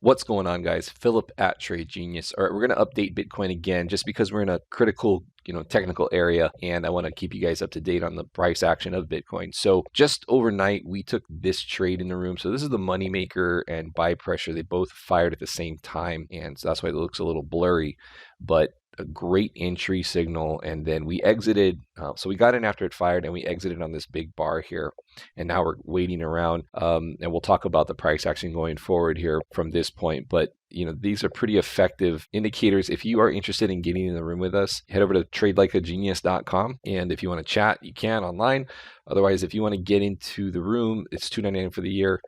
What's going on, guys? Philip at Trade Genius. All right, we're going to update Bitcoin again just because we're in a critical, technical area, and I want to keep you guys up to date on the price action of Bitcoin. So just overnight, we took this trade in the room. So this is the moneymaker and buy pressure. They both fired at the same time, and so that's why it looks a little blurry, but a great entry signal. And then we exited. So we got in after it fired, and we exited on this big bar here. And now we're waiting around, and we'll talk about the price action going forward here from this point. But these are pretty effective indicators. If you are interested in getting in the room with us, head over to tradelikeagenius.com, and if you want to chat, you can online. Otherwise, if you want to get into the room, it's $299 for the year.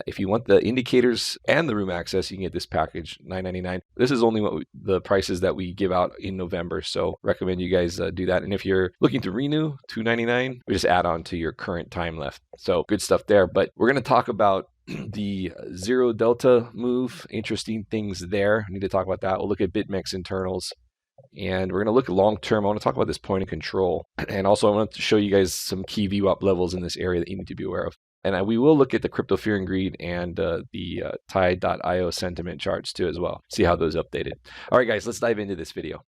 If you want the indicators and the room access, you can get this package, $999. This is only the prices that we give out in November, so recommend you guys do that. And if you're looking to renew, $299, we just add on to your current time left. So good stuff there. But we're going to talk about the zero delta move. Interesting things there. I need to talk about that. We'll look at BitMEX internals. And we're going to look at long term. I want to talk about this point of control. And also I want to show you guys some key VWAP levels in this area that you need to be aware of. And we will look at the crypto fear and greed and the Tide.io sentiment charts too as well. See how those updated. All right, guys, let's dive into this video.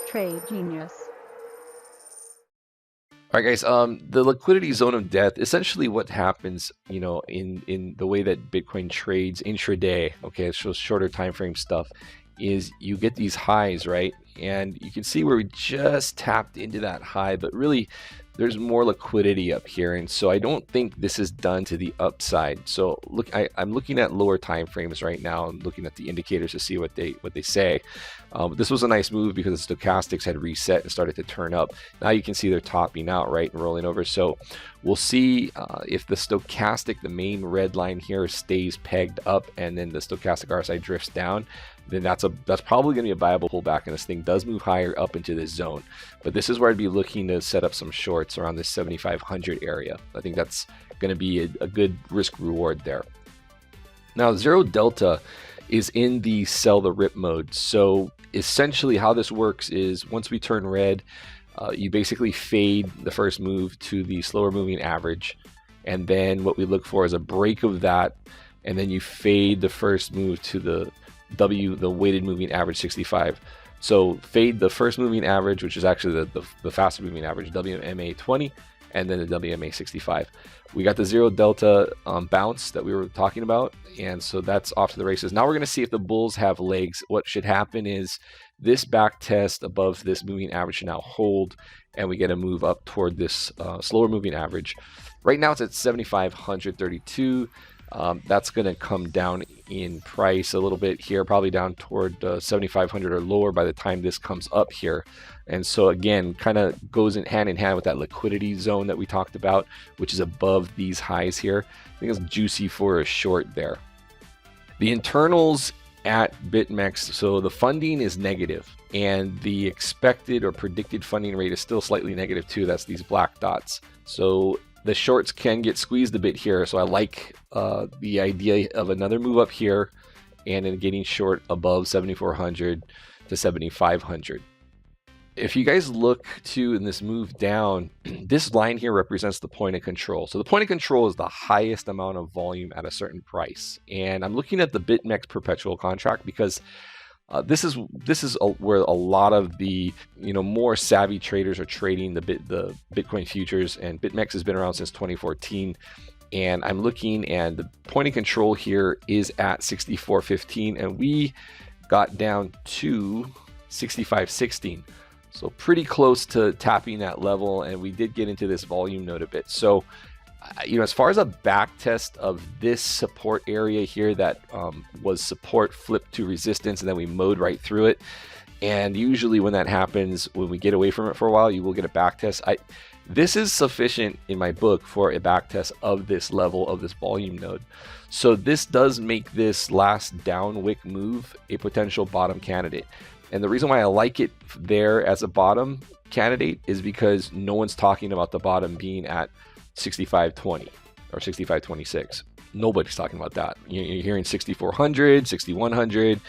Trade Genius. All right, guys, the liquidity zone of death, essentially what happens, in the way that Bitcoin trades intraday, okay, it shows shorter time frame stuff, is you get these highs, right? And you can see where we just tapped into that high, but really there's more liquidity up here. And so I don't think this is done to the upside. So look, I'm looking at lower time frames right now. I'm looking at the indicators to see what they say. This was a nice move because the stochastics had reset and started to turn up. Now you can see they're topping out, right, and rolling over. So we'll see if the stochastic, the main red line here, stays pegged up and then the stochastic RSI drifts down. Then that's probably going to be a viable pullback, and this thing does move higher up into this zone. But this is where I'd be looking to set up some shorts around this 7,500 area. I think that's going to be a good risk reward there. Now, zero delta is in the sell the rip mode. So essentially how this works is once we turn red, you basically fade the first move to the slower moving average. And then what we look for is a break of that. And then you fade the first move to the weighted moving average 65. So fade the first moving average, which is actually the faster moving average, WMA 20, and then the WMA 65. We got the zero delta bounce that we were talking about, and so that's off to the races. Now we're going to see if the bulls have legs. What should happen is this back test above this moving average should now hold, and we get a move up toward this slower moving average. Right now it's at 7,532. That's going to come down in price a little bit here, probably down toward 7,500 or lower by the time this comes up here. And so again, kind of goes hand in hand with that liquidity zone that we talked about, which is above these highs here. I think it's juicy for a short there. The internals at BitMEX, so the funding is negative and the expected or predicted funding rate is still slightly negative too. That's these black dots. So the shorts can get squeezed a bit here, so I like the idea of another move up here and then getting short above 7,400 to 7,500. If you guys look to in this move down, this line here represents the point of control. So the point of control is the highest amount of volume at a certain price. And I'm looking at the BitMEX perpetual contract because this is where a lot of the more savvy traders are trading the Bitcoin futures, and BitMEX has been around since 2014. And I'm looking, and the point of control here is at 64.15, and we got down to 65.16. So pretty close to tapping that level, and we did get into this volume node a bit. So as far as a back test of this support area here that was support flipped to resistance, and then we mowed right through it. And usually when that happens, when we get away from it for a while, you will get a back test. This is sufficient in my book for a back test of this level of this volume node. So this does make this last down wick move a potential bottom candidate. And the reason why I like it there as a bottom candidate is because no one's talking about the bottom being at 65.20 or 65.26. Nobody's talking about that. You're hearing 6,400, 6,100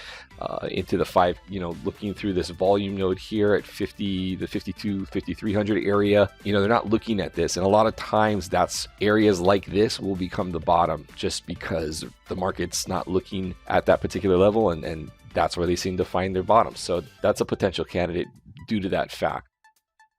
into the 5, looking through this volume node here at 50, the 52, 5,300 area. They're not looking at this. And a lot of times that's areas like this will become the bottom just because the market's not looking at that particular level. And that's where they seem to find their bottom. So that's a potential candidate due to that fact.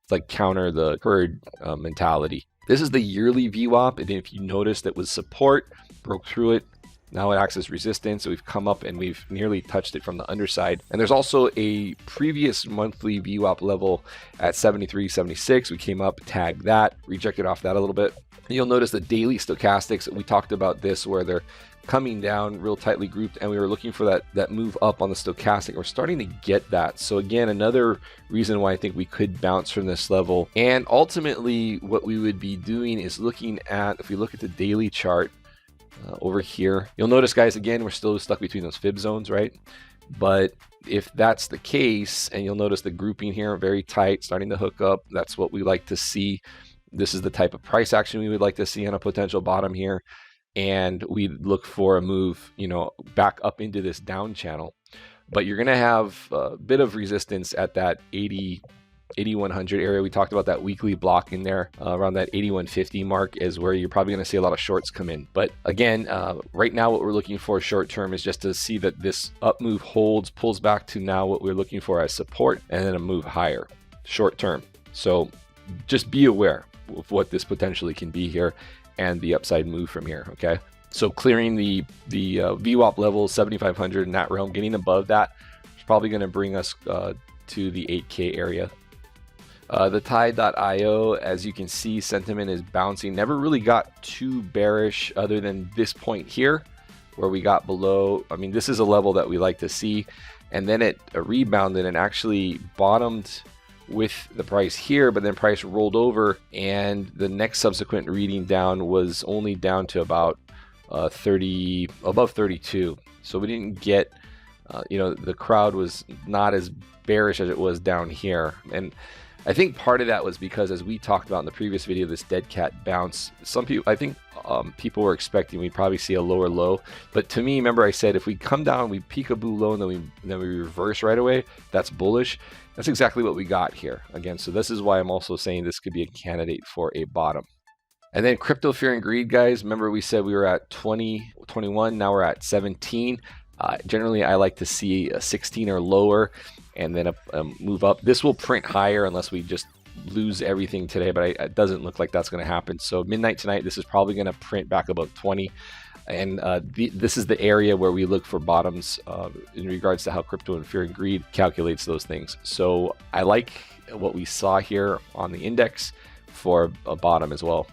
It's like counter the herd mentality. This is the yearly VWAP, and if you notice, that was support, broke through it. Now it acts as resistance. So we've come up and we've nearly touched it from the underside. And there's also a previous monthly VWAP level at 73.76. We came up, tagged that, rejected off that a little bit. And you'll notice the daily stochastics. We talked about this where they're coming down real tightly grouped, and we were looking for that move up on the stochastic. We're starting to get that. So again, another reason why I think we could bounce from this level. And ultimately what we would be doing is looking at, if we look at the daily chart over here, you'll notice, guys, again, we're still stuck between those fib zones, right? But if that's the case, and you'll notice the grouping here very tight, starting to hook up, that's what we like to see. This is the type of price action we would like to see on a potential bottom here. And we look for a move, back up into this down channel. But you're going to have a bit of resistance at that 8100 area. We talked about that weekly block in there around that 8150 mark is where you're probably going to see a lot of shorts come in. But again, right now what we're looking for short term is just to see that this up move holds, pulls back to now what we're looking for as support, and then a move higher short term. So just be aware of what this potentially can be here and the upside move from here. Okay, so clearing the VWAP level 7500 in that realm, getting above that is probably going to bring us to the 8K area. The Tide.io, as you can see, sentiment is bouncing. Never really got too bearish other than this point here where we got below. I mean, this is a level that we like to see, and then it rebounded and actually bottomed with the price here, but then price rolled over, and the next subsequent reading down was only down to about 30, above 32. So we didn't get, the crowd was not as bearish as it was down here. And I think part of that was because, as we talked about in the previous video, this dead cat bounce, some people, I think people were expecting we'd probably see a lower low. But to me, remember I said, if we come down, we peekaboo low, and then we reverse right away, that's bullish. That's exactly what we got here. Again, so this is why I'm also saying this could be a candidate for a bottom. And then crypto fear and greed, guys. Remember we said we were at 20, 21, now we're at 17. Generally, I like to see a 16 or lower and then a move up. This will print higher unless we just lose everything today, but it doesn't look like that's going to happen. So midnight tonight, this is probably going to print back about 20. And this is the area where we look for bottoms in regards to how crypto and fear and greed calculates those things. So I like what we saw here on the index for a bottom as well.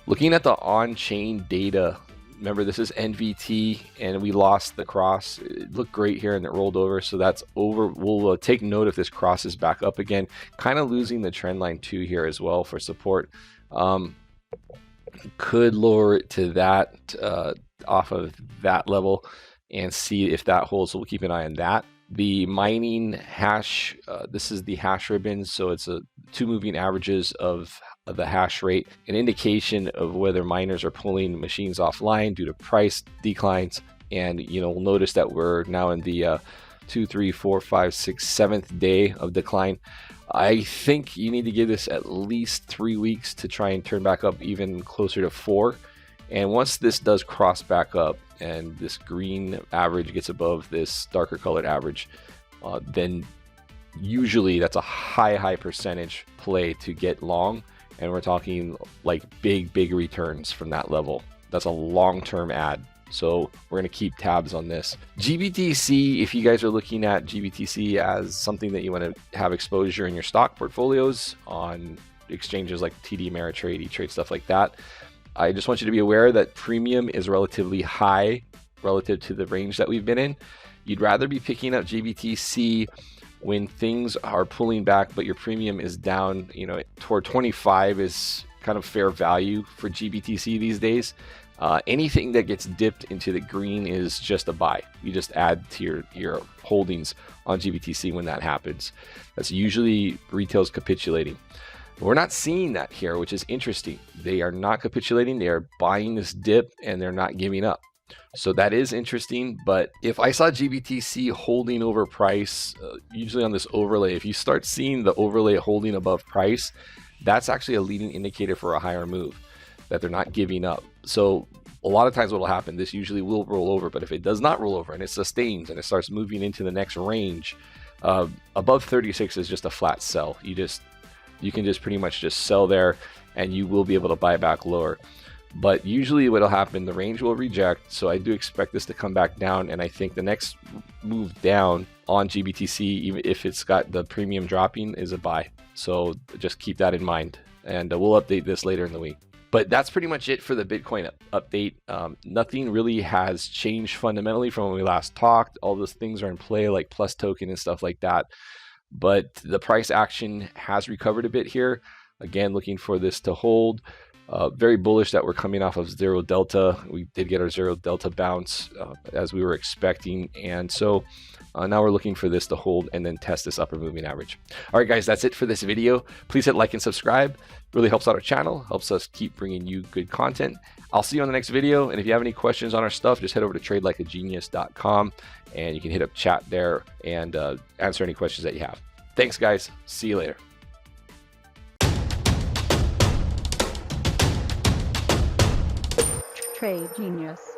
Looking at the on-chain data, remember this is NVT and we lost the cross. It looked great here and it rolled over, so that's over. We'll take note if this crosses back up again, kind of losing the trend line 2 here as well for support. Could lower it to that off of that level and see if that holds, so we'll keep an eye on that. The mining hash, this is the hash ribbon, so it's a 2 moving averages of the hash rate, an indication of whether miners are pulling machines offline due to price declines. And we'll notice that we're now in the 2, 3, 4, 5, 6, 7th day of decline. I think you need to give this at least 3 weeks to try and turn back up even closer to 4. And once this does cross back up and this green average gets above this darker colored average, then usually that's a high percentage play to get long. And we're talking like big returns from that level. That's a long-term ad. So we're going to keep tabs on this. GBTC, if you guys are looking at GBTC as something that you want to have exposure in your stock portfolios on exchanges like TD Ameritrade, E-Trade, stuff like that, I just want you to be aware that premium is relatively high relative to the range that we've been in. You'd rather be picking up GBTC when things are pulling back, but your premium is down, toward 25 is kind of fair value for GBTC these days. Anything that gets dipped into the green is just a buy. You just add to your holdings on GBTC when that happens. That's usually retail's capitulating. We're not seeing that here, which is interesting. They are not capitulating. They are buying this dip and they're not giving up. So that is interesting. But if I saw GBTC holding over price, usually on this overlay, if you start seeing the overlay holding above price, that's actually a leading indicator for a higher move, that they're not giving up. So a lot of times what will happen, this usually will roll over, but if it does not roll over and it sustains and it starts moving into the next range, above 36 is just a flat sell. You can just pretty much just sell there and you will be able to buy back lower. But usually what will happen, the range will reject. So I do expect this to come back down. And I think the next move down on GBTC, even if it's got the premium dropping, is a buy. So just keep that in mind. And we'll update this later in the week. But that's pretty much it for the Bitcoin update. Nothing really has changed fundamentally from when we last talked. All those things are in play, like Plus token and stuff like that. But the price action has recovered a bit here. Again, looking for this to hold. Very bullish that we're coming off of zero delta. We did get our zero delta bounce as we were expecting. And so now we're looking for this to hold and then test this upper moving average. All right, guys, that's it for this video. Please hit like and subscribe. Really helps out our channel, helps us keep bringing you good content. I'll see you on the next video. And if you have any questions on our stuff, just head over to tradelikeagenius.com and you can hit up chat there and answer any questions that you have. Thanks, guys. See you later. Trade Genius.